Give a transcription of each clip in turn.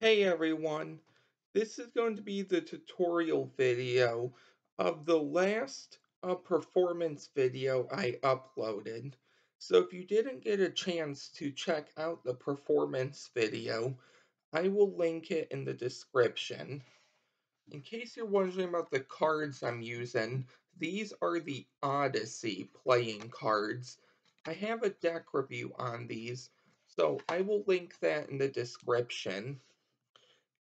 Hey everyone, this is going to be the tutorial video of the last performance video I uploaded. So if you didn't get a chance to check out the performance video, I will link it in the description. In case you're wondering about the cards I'm using, these are the Odyssey playing cards. I have a deck review on these, so I will link that in the description.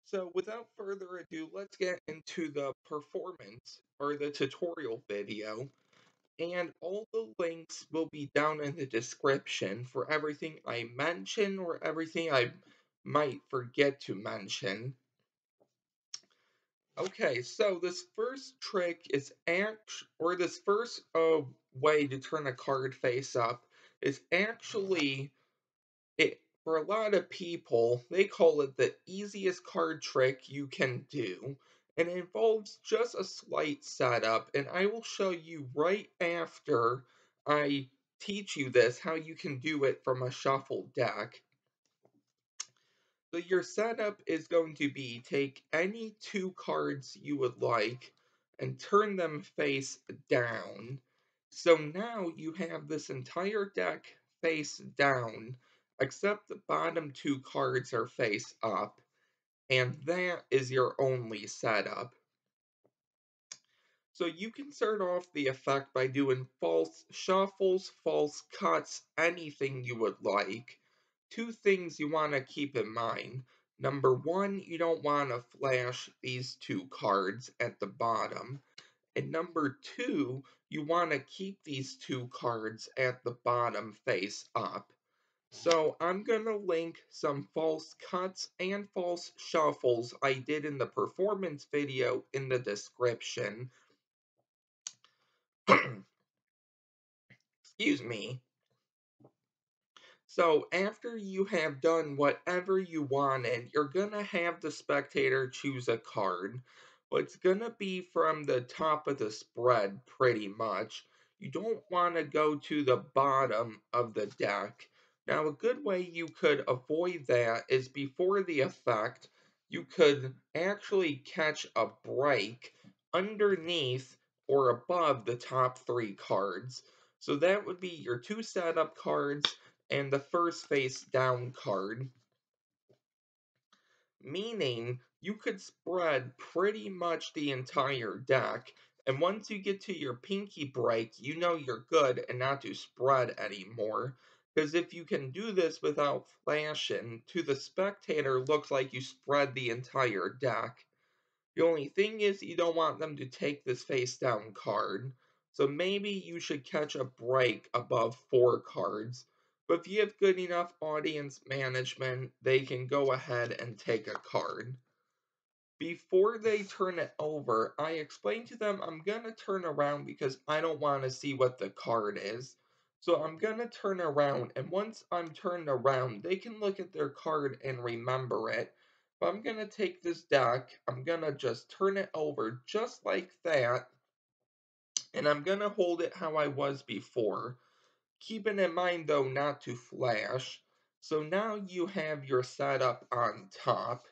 So without further ado, let's get into the performance or the tutorial video. And all the links will be down in the description for everything I mention or everything I might forget to mention. Okay, so this first trick is this first way to turn a card face up is actually for a lot of people, they call it the easiest card trick you can do, and it involves just a slight setup, and I will show you right after I teach you this how you can do it from a shuffled deck. So your setup is going to be take any two cards you would like and turn them face down. So now you have this entire deck face down, except the bottom two cards are face up, and that is your only setup. So you can start off the effect by doing false shuffles, false cuts, anything you would like. Two things you want to keep in mind. Number one, you don't want to flash these two cards at the bottom. And number two, you want to keep these two cards at the bottom face up. So I'm going to link some false cuts and false shuffles I did in the performance video in the description. Excuse me. So after you have done whatever you wanted, you're gonna have the spectator choose a card. But it's gonna be from the top of the spread pretty much. You don't want to go to the bottom of the deck. Now a good way you could avoid that is before the effect, you could actually catch a break underneath or above the top three cards. So that would be your two setup cards and the first face down card, meaning you could spread pretty much the entire deck. And once you get to your pinky break, you know you're good and not to spread anymore. Because if you can do this without flashing, to the spectator looks like you spread the entire deck. The only thing is you don't want them to take this face down card. So maybe you should catch a break above 4 cards. But if you have good enough audience management, they can go ahead and take a card. Before they turn it over, I explain to them I'm going to turn around because I don't want to see what the card is. So I'm going to turn around, and once I'm turned around, they can look at their card and remember it. But I'm going to take this deck, I'm going to just turn it over just like that, and I'm going to hold it how I was before. Keeping in mind, though, not to flash. So now you have your setup on top.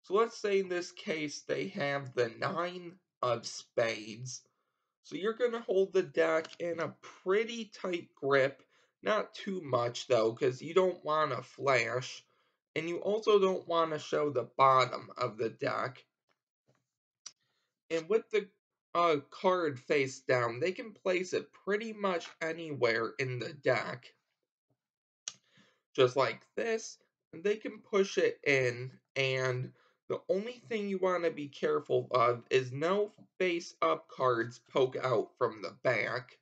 So let's say in this case they have the 9 of spades. So you're going to hold the deck in a pretty tight grip. Not too much though, because you don't want to flash. And you also don't want to show the bottom of the deck. And with the card face down, they can place it pretty much anywhere in the deck. Just like this, and they can push it in, and the only thing you want to be careful of is no face up cards poke out from the back.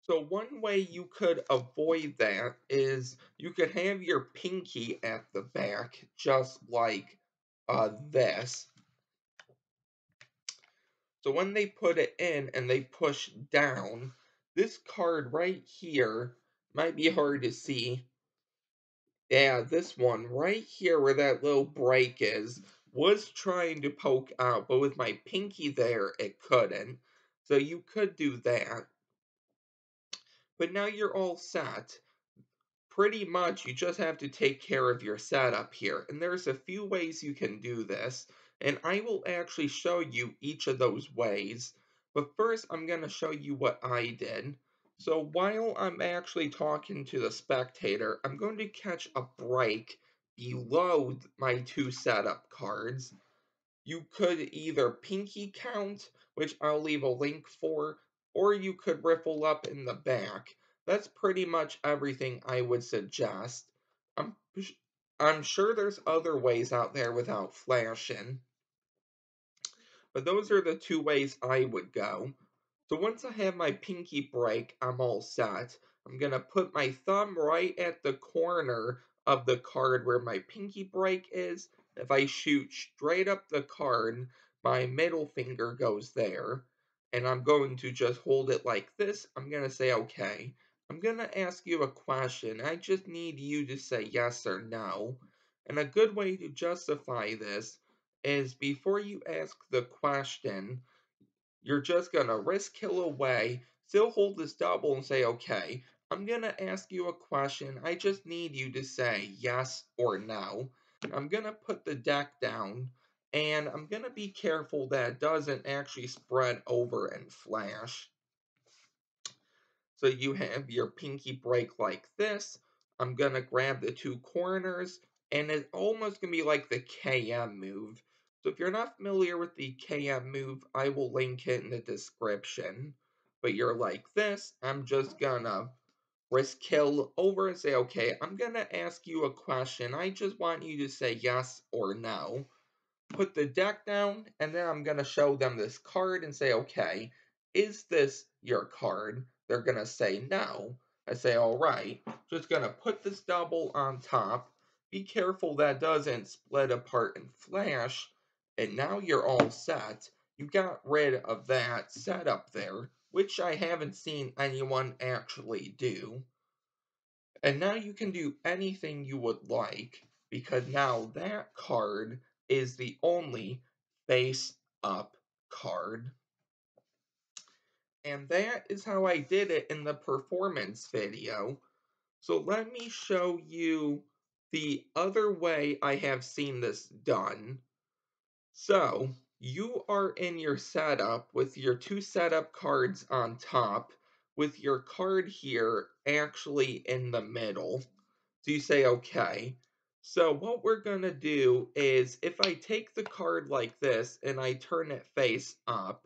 So one way you could avoid that is you could have your pinky at the back, just like this. So when they put it in and they push down, this card right here might be hard to see. Yeah, this one right here where that little break is was trying to poke out, but with my pinky there, it couldn't. So you could do that. But now you're all set. pretty much you just have to take care of your setup here. And there's a few ways you can do this, and I will actually show you each of those ways. But first, I'm going to show you what I did. So while I'm actually talking to the spectator, I'm going to catch a break below my two setup cards. You could either pinky count, which I'll leave a link for, or you could riffle up in the back. That's pretty much everything I would suggest. I'm, I'm sure there's other ways out there without flashing, but those are the two ways I would go. So once I have my pinky break, I'm all set. I'm going to put my thumb right at the corner of the card where my pinky break is. If I shoot straight up the card, my middle finger goes there. And I'm going to just hold it like this. I'm going to say, okay. I'm going to ask you a question. I just need you to say yes or no. And a good way to justify this is before you ask the question, you're just gonna risk kill away, still hold this double and say, okay, I'm gonna ask you a question. I just need you to say yes or no. I'm gonna put the deck down, and I'm gonna be careful that it doesn't actually spread over and flash. So you have your pinky break like this. I'm gonna grab the two corners, and it's almost gonna be like the KM move. So if you're not familiar with the KM move, I will link it in the description. But you're like this, I'm just gonna risk kill over and say, okay, I'm gonna ask you a question. I just want you to say yes or no. Put the deck down, and then I'm going to show them this card and say, okay, is this your card? They're going to say no. I say, all right, just going to put this double on top. Be careful that doesn't split apart and flash. And now you're all set. You got rid of that setup there, which I haven't seen anyone actually do. And now you can do anything you would like, because now that card is the only face-up card. And that is how I did it in the performance video. So let me show you the other way I have seen this done. So, you are in your setup with your two setup cards on top, with your card here actually in the middle. So you say, okay. So what we're going to do is, if I take the card like this and I turn it face up,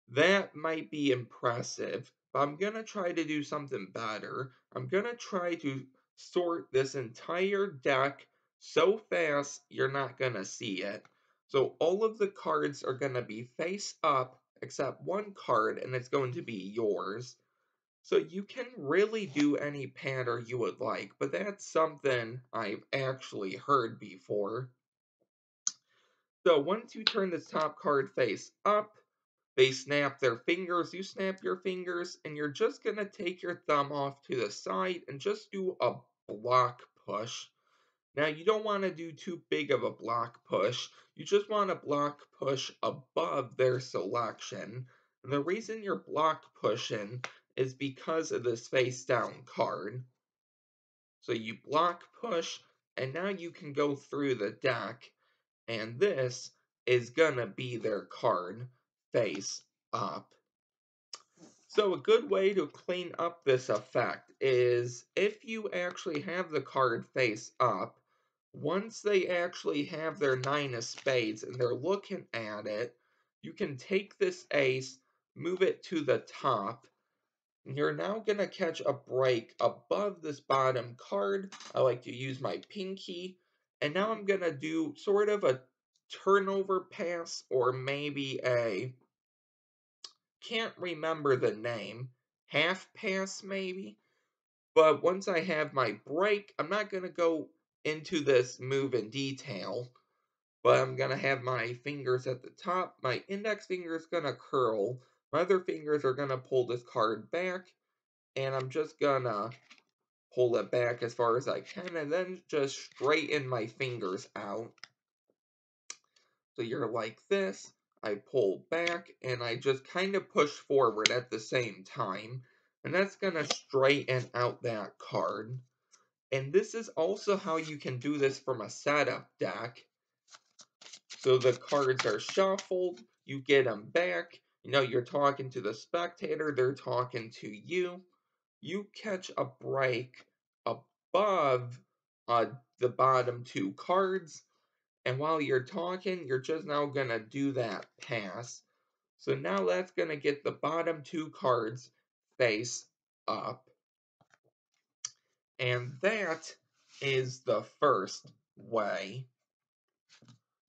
that might be impressive, but I'm going to try to do something better. I'm going to try to sort this entire deck so fast you're not going to see it. So all of the cards are going to be face up except one card, and it's going to be yours. So you can really do any pattern you would like, but that's something I've actually heard before. So once you turn this top card face up, they snap their fingers, you snap your fingers, and you're just going to take your thumb off to the side and just do a block push. Now, you don't want to do too big of a block push. You just want to block push above their selection. And the reason you're block pushing is because of this face down card. So you block push, and now you can go through the deck, and this is gonna be their card face up. So a good way to clean up this effect is if you actually have the card face up, once they actually have their nine of spades and they're looking at it, you can take this ace, move it to the top. You're now going to catch a break above this bottom card. I like to use my pinky. And now I'm going to do sort of a turnover pass, or maybe a, can't remember the name, half pass maybe. But once I have my break, I'm not going to go into this move in detail. But I'm going to have my fingers at the top. My index finger is going to curl. My other fingers are going to pull this card back. And I'm just gonna pull it back as far as I can, and then just straighten my fingers out. So you're like this, I pull back, and I just kind of push forward at the same time. And that's gonna straighten out that card. And this is also how you can do this from a setup deck. So the cards are shuffled, you get them back, you're talking to the spectator, they're talking to you. You catch a break above the bottom two cards, and while you're talking, you're just now gonna do that pass. So now that's gonna get the bottom two cards face up. And that is the first way.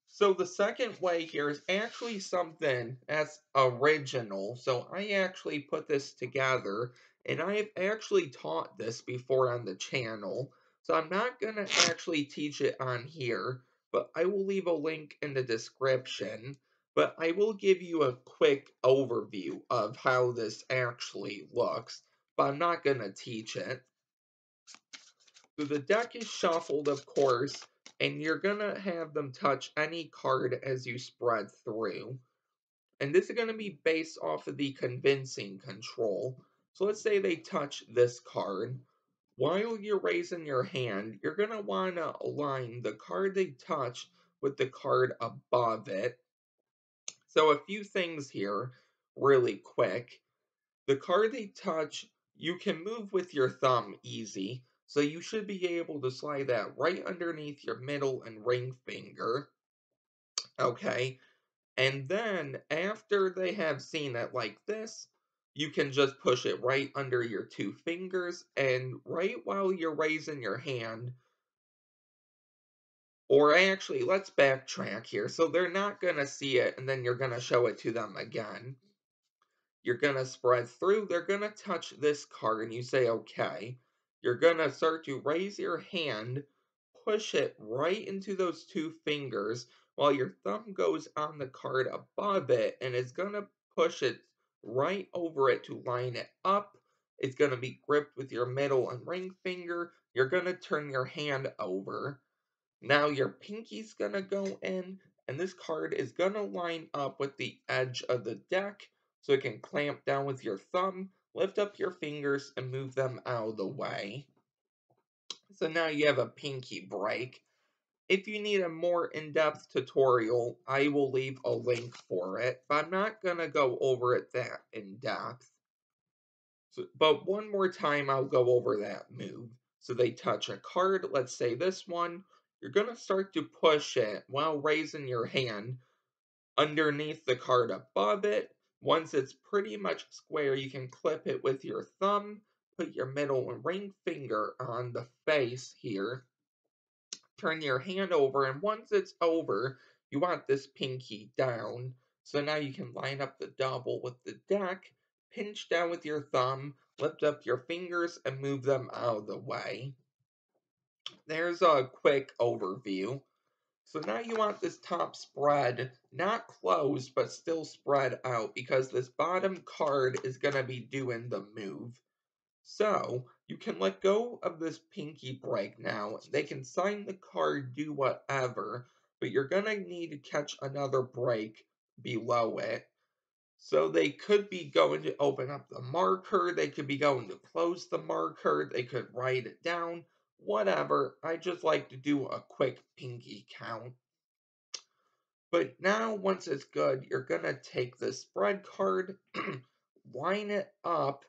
So the second way here is actually something that's original. So I actually put this together, and I've actually taught this before on the channel. So I'm not going to actually teach it on here, but I will leave a link in the description. But I will give you a quick overview of how this actually looks, but I'm not going to teach it. So the deck is shuffled, of course, and you're going to have them touch any card as you spread through. And this is going to be based off of the convincing control. So let's say they touch this card. While you're raising your hand, you're going to want to align the card they touch with the card above it. So a few things here, really quick. The card they touch, you can move with your thumb easy, so you should be able to slide that right underneath your middle and ring finger. Okay, and then after they have seen it like this, you can just push it right under your two fingers, and right while you're raising your hand, or actually, let's backtrack here. So they're not going to see it, and then you're going to show it to them again. You're going to spread through, they're going to touch this card, and you say, okay. You're going to start to raise your hand, push it right into those two fingers, while your thumb goes on the card above it, and it's going to push it right over it to line it up. It's going to be gripped with your middle and ring finger. You're going to turn your hand over. Now your pinky's gonna go in, and this card is gonna line up with the edge of the deck, so it can clamp down with your thumb, lift up your fingers, and move them out of the way. So now you have a pinky break. If you need a more in-depth tutorial, I will leave a link for it, but I'm not gonna go over it that in-depth. But one more time, I'll go over that move. So they touch a card, let's say this one. You're going to start to push it while raising your hand underneath the card above it. Once it's pretty much square, you can clip it with your thumb, put your middle and ring finger on the face here, turn your hand over, and once it's over, you want this pinky down. So now you can line up the double with the deck, pinch down with your thumb, lift up your fingers, and move them out of the way. There's a quick overview. So now you want this top spread not closed, but still spread out, because this bottom card is going to be doing the move. So, you can let go of this pinky break now. They can sign the card, do whatever, but you're going to need to catch another break below it. So they could be going to open up the marker, they could be going to close the marker, they could write it down, whatever. I just like to do a quick pinky count. But now, once it's good, you're going to take the spread card, line it up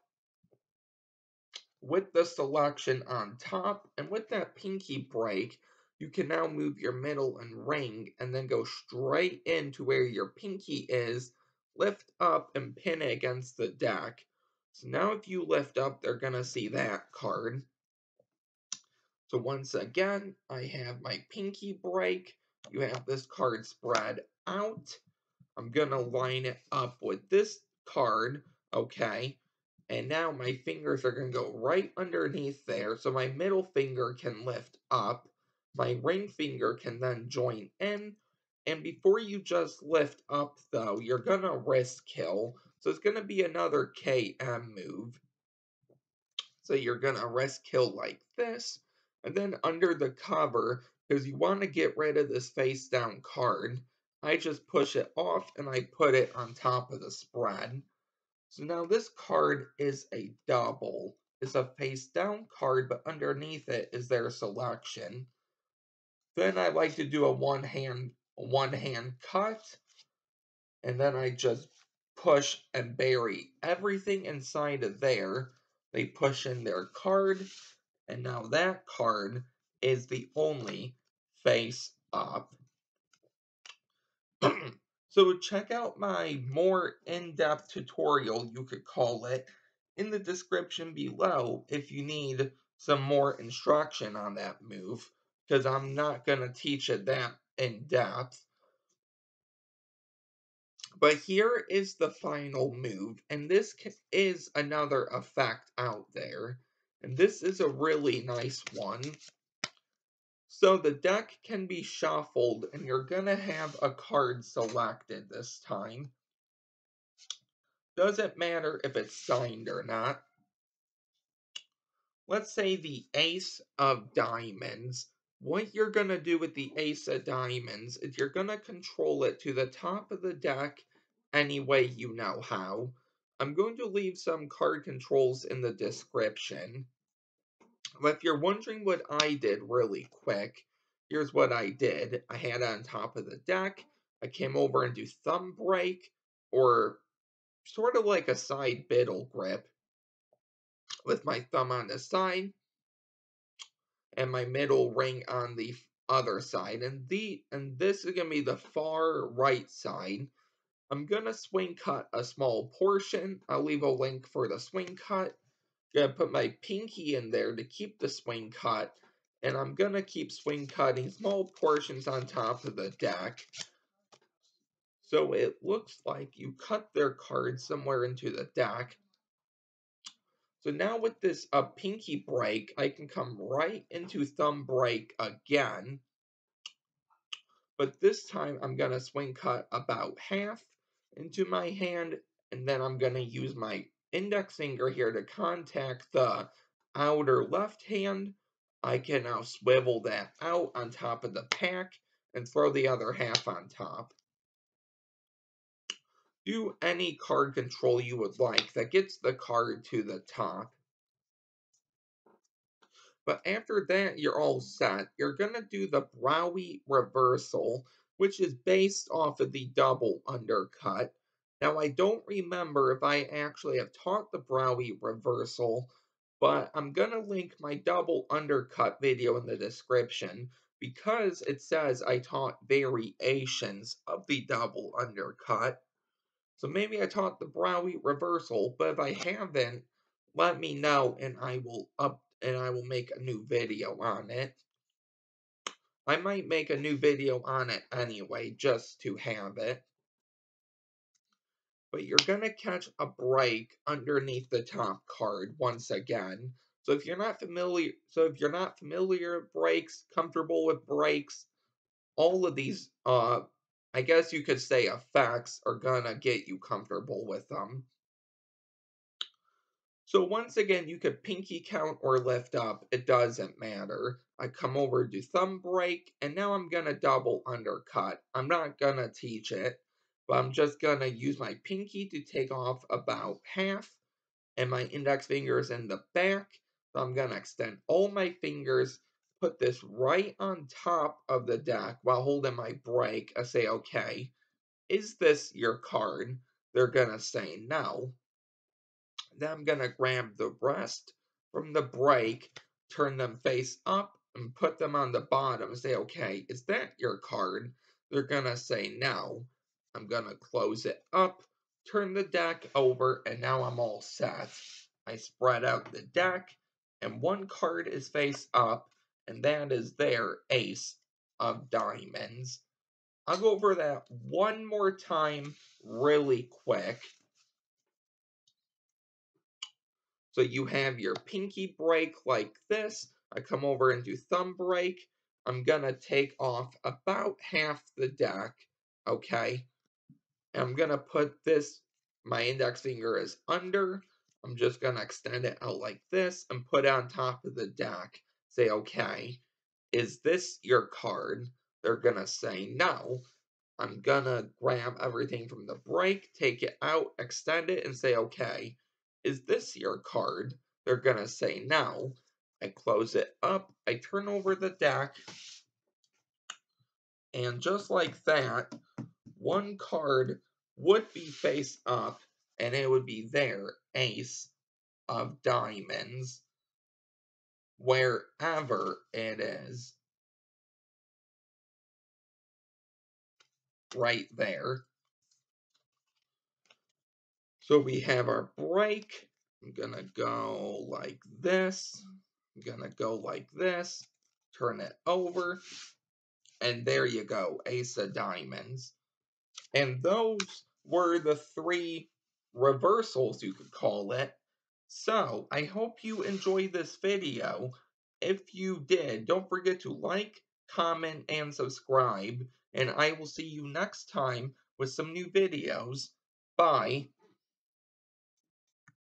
with the selection on top, and with that pinky break, you can now move your middle and ring, and then go straight into where your pinky is, lift up and pin it against the deck. So now if you lift up, they're going to see that card. So once again, I have my pinky break. You have this card spread out. I'm going to line it up with this card, okay? And now my fingers are going to go right underneath there, so my middle finger can lift up. My ring finger can then join in. And before you just lift up, though, you're going to wrist kill. So it's going to be another KM move. So you're going to wrist kill like this. And then under the cover, because you want to get rid of this face down card, I just push it off and I put it on top of the spread. So now this card is a double. is a face down card, but underneath it is their selection. Then I like to do a one hand cut, and then I just push and bury everything inside of there. They push in their card, and now that card is the only face up. So check out my more in-depth tutorial, you could call it, in the description below if you need some more instruction on that move, because I'm not going to teach it that in depth. But here is the final move, and this is another effect out there, and this is a really nice one. So the deck can be shuffled, and you're going to have a card selected this time. Doesn't matter if it's signed or not. Let's say the Ace of Diamonds. What you're going to do with the Ace of Diamonds is you're going to control it to the top of the deck any way you know how. I'm going to leave some card controls in the description. But if you're wondering what I did really quick, here's what I did. I had it on top of the deck. I came over and do thumb break, or sort of like a side biddle grip, with my thumb on the side and my middle ring on the other side. And this is going to be the far right side. I'm going to swing cut a small portion. I'll leave a link for the swing cut. Gonna put my pinky in there to keep the swing cut. And I'm going to keep swing cutting small portions on top of the deck. So it looks like you cut their card somewhere into the deck. So now with this pinky break, I can come right into thumb break again. But this time I'm going to swing cut about half into my hand, and then I'm going to use my index finger here to contact the outer left hand. I can now swivel that out on top of the pack and throw the other half on top. Do any card control you would like that gets the card to the top. But after that, you're all set. You're going to do the Brawy reversal, which is based off of the double undercut. Now, I don't remember if I actually have taught the Brawy reversal, but I'm going to link my double undercut video in the description because it says I taught variations of the double undercut. So maybe I taught the Brawy reversal, but if I haven't, let me know and I will make a new video on it. I might make a new video on it anyway, just to have it. But you're gonna catch a break underneath the top card once again. So if you're not familiar with breaks, comfortable with breaks, all of these I guess you could say effects are gonna get you comfortable with them. So once again, you could pinky count or lift up, it doesn't matter. I come over to thumb break, and now I'm going to double undercut. I'm not going to teach it, but I'm just going to use my pinky to take off about half, and my index finger is in the back. So I'm going to extend all my fingers, put this right on top of the deck while holding my break. I say, okay, is this your card? They're going to say no. Then I'm going to grab the rest from the break, turn them face up, and put them on the bottom and say, okay, is that your card? They're going to say no. I'm going to close it up, turn the deck over, and now I'm all set. I spread out the deck, and one card is face up, and that is their Ace of Diamonds. I'll go over that one more time really quick. So you have your pinky break like this. I come over and do thumb break. I'm gonna take off about half the deck, okay? And I'm gonna put this, my index finger is under. I'm just gonna extend it out like this and put it on top of the deck. Say, okay, is this your card? They're gonna say no. I'm gonna grab everything from the break, take it out, extend it, and say, okay, is this your card? they're gonna say no. I close it up, I turn over the deck, and just like that, one card would be face up, and it would be their ace of diamonds, wherever it is, right there. So we have our break. I'm gonna go like this. I'm gonna go like this. Turn it over. And there you go, ace of diamonds. And those were the three reversals, you could call it. So, I hope you enjoyed this video. If you did, don't forget to like, comment, and subscribe. And I will see you next time with some new videos. Bye.